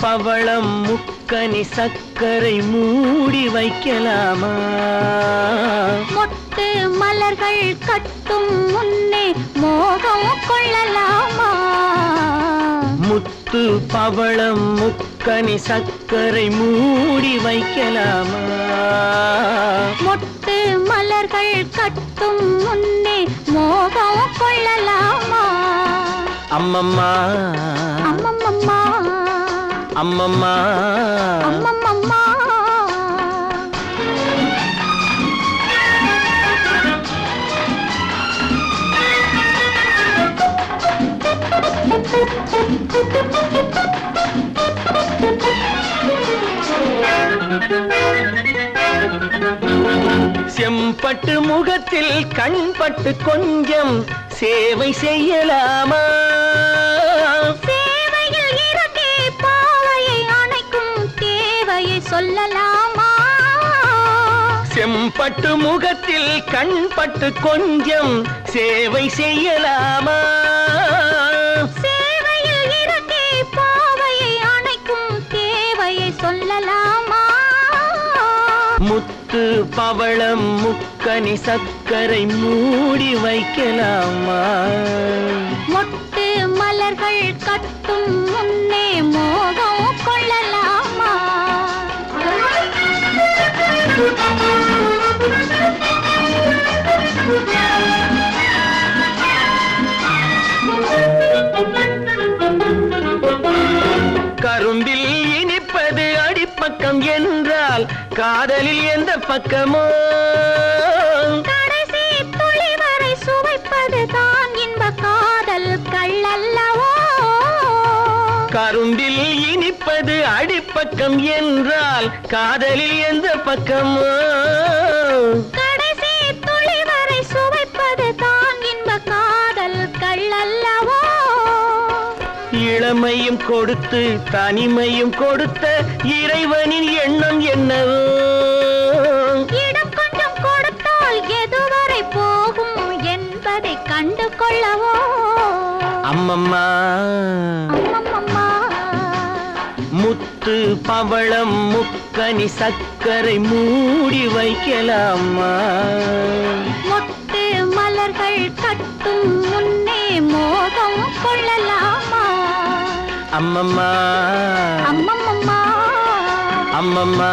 பவளம் முக்கனி சக்கரை மூடி வைக்கலாமா? மொட்டு மலர்கள் கட்டும் முன்னே மோகம் கொள்ளலாமா? முத்து பவளம் முக்கனி சக்கரை மூடி வைக்கலாமா? மொட்டு மலர்கள் கட்டும் முன்னே மோகம் கொள்ளலாமா? அம்மம்மா அம்மம்மம்மா அம்மம்மா அம்மம்மம்மா செம்பட்டு முகத்தில் கண்பட்டு கொஞ்சம் சேவை செய்யலாமா? சேவையில் இறக்கே பாவையை அணைக்கும் தேவையை சொல்லலாமா? செம்பட்டு முகத்தில் கண்பட்டு கொஞ்சம் சேவை செய்யலாமா? சேவையில் இறக்கே பாவையை அணைக்கும் தேவையை சொல்லலாமா? முத்து பவளம் முக்கனி சக்கரை மூடி வைக்கலாமா? மொட்டு மலர்கள் கட்டும் முன்னே மோகம் கொள்ளலாமா? கரும்பில் இனிப்பது அடிப்பக்கம் என்றால் காதலில் எந்த பக்கமோ? கடைசி துளி வரை சுவைப்பது தான் இன்ப காதல் கள்ளல்லவோ? கரும்பில் இனிப்பது அடிப்பக்கம் என்றால் காதலில் எந்த பக்கமோ? கடைசி துளி வரை சுவைப்பது தான் இன்ப காதல் கள்ளல்லவோ? இளமையும் கொடுத்து தனிமையும் கொடுத்த இறைவனின் எண்ணம் என்னவோ? இடம் கொஞ்சம் கொடுத்தால் எதுவரை போகும் என்பதை கண்டு கொள்ளவோ? அம்மம்மா அம்மம்மம்மா முத்து பவளம் முக்கனி சக்கரை மூடி வைக்கலாமா? மொட்டு மலர்கள் கட்டும் முன்னே மோகம் கொள்ளலாமா? அம்மம்மா அம்மம்மம்மா அம்மம்மா